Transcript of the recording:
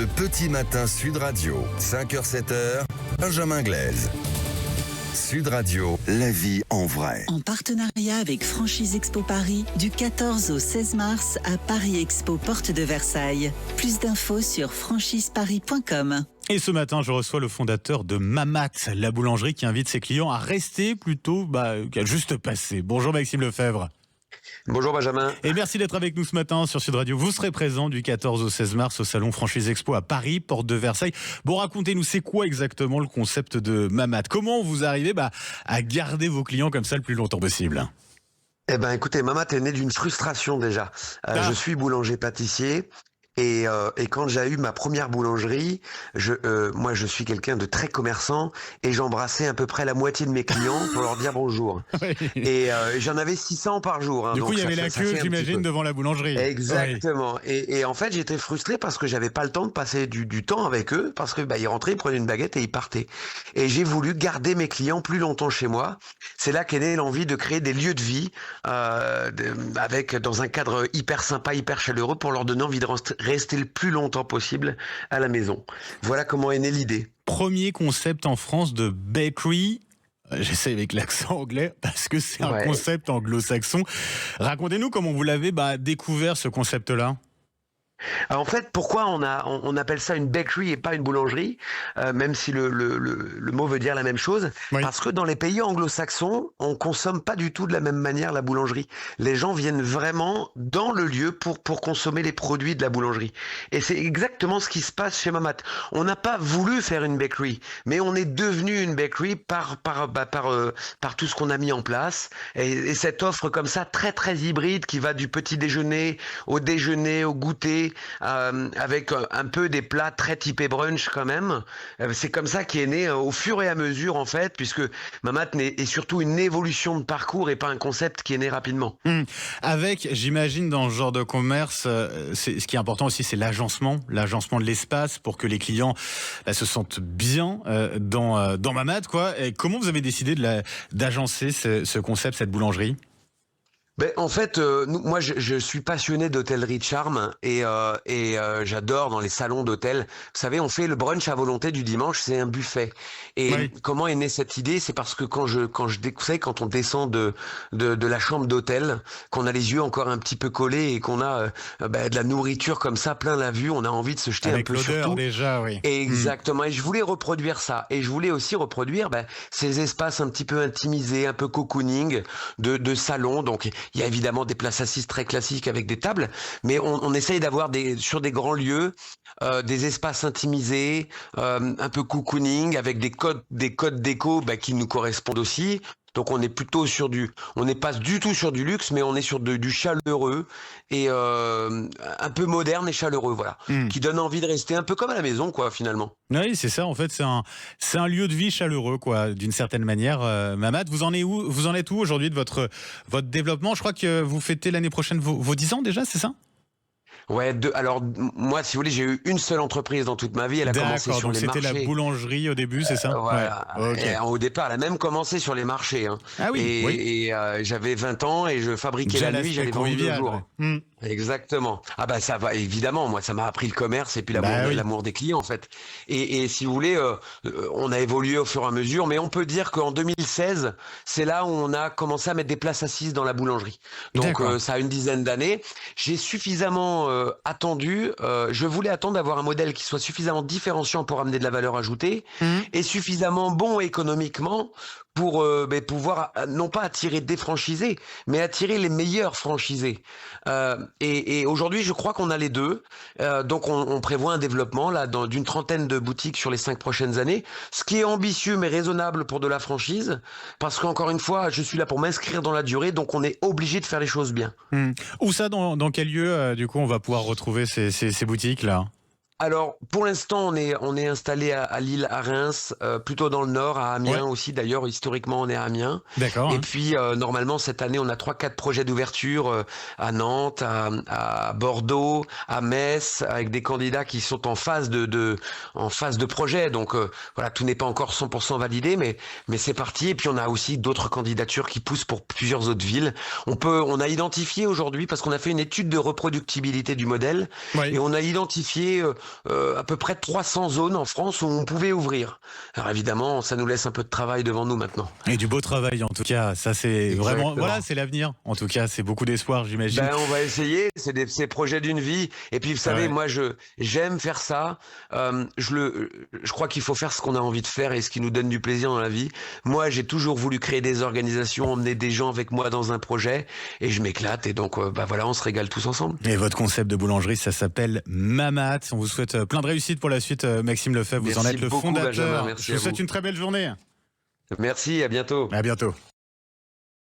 Le petit matin Sud Radio, 5h-7h, Benjamin Glaise. Sud Radio, la vie en vrai. En partenariat avec Franchise Expo Paris, du 14 au 16 mars à Paris Expo Porte de Versailles. Plus d'infos sur franchiseparis.com. Et ce matin, je reçois le fondateur de Mamat, la boulangerie qui invite ses clients à rester plutôt qu'à juste passer. Bonjour Maxime Lefebvre. Bonjour Benjamin. Et merci d'être avec nous ce matin sur Sud Radio. Vous serez présent du 14 au 16 mars au salon Franchise Expo à Paris, porte de Versailles. Bon, racontez-nous, c'est quoi exactement le concept de Mamat? Comment vous arrivez à garder vos clients comme ça le plus longtemps possible? Eh ben, écoutez, Mamat est né d'une frustration déjà. Je suis boulanger-pâtissier. Et quand j'ai eu ma première boulangerie, moi je suis quelqu'un de très commerçant et j'embrassais à peu près la moitié de mes clients pour leur dire bonjour. Oui. Et j'en avais 600 par jour. Du coup, il y avait la queue, j'imagine, devant la boulangerie. Exactement. Oui. Et en fait, j'étais frustré parce que j'avais pas le temps de passer du temps avec eux parce que ils rentraient, ils prenaient une baguette et ils partaient. Et j'ai voulu garder mes clients plus longtemps chez moi. C'est là qu'est née l'envie de créer des lieux de vie dans un cadre hyper sympa, hyper chaleureux pour leur donner envie de rester le plus longtemps possible à la maison. Voilà comment est née l'idée. Premier concept en France de bakery. J'essaie avec l'accent anglais parce que c'est un concept anglo-saxon. Racontez-nous comment vous l'avez découvert ce concept-là. En fait, pourquoi on appelle ça une bakery et pas une boulangerie, même si le mot veut dire la même chose, parce que dans les pays anglo-saxons, on consomme pas du tout de la même manière la boulangerie. Les gens viennent vraiment dans le lieu pour consommer les produits de la boulangerie. Et c'est exactement ce qui se passe chez Mamat. On n'a pas voulu faire une bakery, mais on est devenu une bakery par tout ce qu'on a mis en place. Et cette offre comme ça, très très hybride, qui va du petit déjeuner, au goûter, avec un peu des plats très typés brunch quand même. C'est comme ça qu'est né au fur et à mesure en fait, puisque Mamat est surtout une évolution de parcours et pas un concept qui est né rapidement. Avec, j'imagine, dans ce genre de commerce, ce qui est important aussi, c'est l'agencement de l'espace pour que les clients se sentent bien dans Mamat, quoi. Et comment vous avez décidé d'agencer ce concept, cette boulangerie? En fait, moi, je suis passionné d'hôtellerie de charme et j'adore dans les salons d'hôtel. Vous savez, on fait le brunch à volonté du dimanche, c'est un buffet. Et comment est née cette idée? C'est parce que quand on descend de la chambre d'hôtel, qu'on a les yeux encore un petit peu collés et qu'on a de la nourriture comme ça plein la vue, on a envie de se jeter avec un peu sur tout. Avec l'odeur déjà, oui. Exactement. Et je voulais reproduire ça. Et je voulais aussi reproduire ces espaces un petit peu intimisés, un peu cocooning de salon. Donc il y a évidemment des places assises très classiques avec des tables, mais on essaye d'avoir sur des grands lieux des espaces intimisés, un peu cocooning, avec des codes déco qui nous correspondent aussi. Donc on n'est pas du tout sur du luxe, mais on est sur du chaleureux et un peu moderne et chaleureux, voilà, qui donne envie de rester un peu comme à la maison, quoi, finalement. Oui, c'est ça. En fait, c'est un lieu de vie chaleureux, quoi, d'une certaine manière. Mamat, vous en êtes où aujourd'hui de votre développement? Je crois que vous fêtez l'année prochaine vos 10 ans déjà, c'est ça? Ouais, alors moi, si vous voulez, j'ai eu une seule entreprise dans toute ma vie. Elle a commencé sur les marchés. C'était la boulangerie au début, c'est ça? Voilà. Okay. Au départ, elle a même commencé sur les marchés. Ah oui. Et j'avais 20 ans et je fabriquais la nuit, j'allais vendre le jour. Exactement. Ah ça va, évidemment. Moi, ça m'a appris le commerce et puis l'amour des clients, en fait. Et si vous voulez, on a évolué au fur et à mesure, mais on peut dire qu'en 2016, c'est là où on a commencé à mettre des places assises dans la boulangerie. Donc, ça a une dizaine d'années. J'ai suffisamment attendu. Je voulais attendre d'avoir un modèle qui soit suffisamment différenciant pour amener de la valeur ajoutée et suffisamment bon économiquement pour pouvoir non pas attirer des franchisés, mais attirer les meilleurs franchisés. Et aujourd'hui, je crois qu'on a les deux. Donc, on prévoit un développement là d'une trentaine de boutiques sur les 5 prochaines années, ce qui est ambitieux mais raisonnable pour de la franchise, parce qu'encore une fois, je suis là pour m'inscrire dans la durée, donc on est obligé de faire les choses bien. Où ça, dans quel lieu, du coup, on va pouvoir retrouver ces boutiques là? Alors, pour l'instant, on est installé à Lille, à Reims, plutôt dans le nord, à Amiens aussi. D'ailleurs, historiquement, on est à Amiens. D'accord. Et puis, normalement, cette année, on a 3-4 projets d'ouverture à Nantes, à Bordeaux, à Metz, avec des candidats qui sont en phase de projet. Donc, voilà, tout n'est pas encore 100% validé, mais c'est parti. Et puis, on a aussi d'autres candidatures qui poussent pour plusieurs autres villes. On a identifié aujourd'hui, parce qu'on a fait une étude de reproductibilité du modèle, et on a identifié à peu près 300 zones en France où on pouvait ouvrir. Alors évidemment, ça nous laisse un peu de travail devant nous maintenant. Et du beau travail en tout cas, ça c'est vraiment, voilà, c'est l'avenir. En tout cas, c'est beaucoup d'espoir, j'imagine. On va essayer, c'est des projets d'une vie. Et puis vous savez, moi j'aime faire ça. Je crois qu'il faut faire ce qu'on a envie de faire et ce qui nous donne du plaisir dans la vie. Moi, j'ai toujours voulu créer des organisations, emmener des gens avec moi dans un projet, et je m'éclate. Et donc, voilà, on se régale tous ensemble. Et votre concept de boulangerie, ça s'appelle Mamat. On vous souhaite plein de réussite pour la suite, Maxime Lefebvre. Vous en êtes le fondateur. Benjamin, merci. Je vous souhaite une très belle journée. Merci, à bientôt. À bientôt.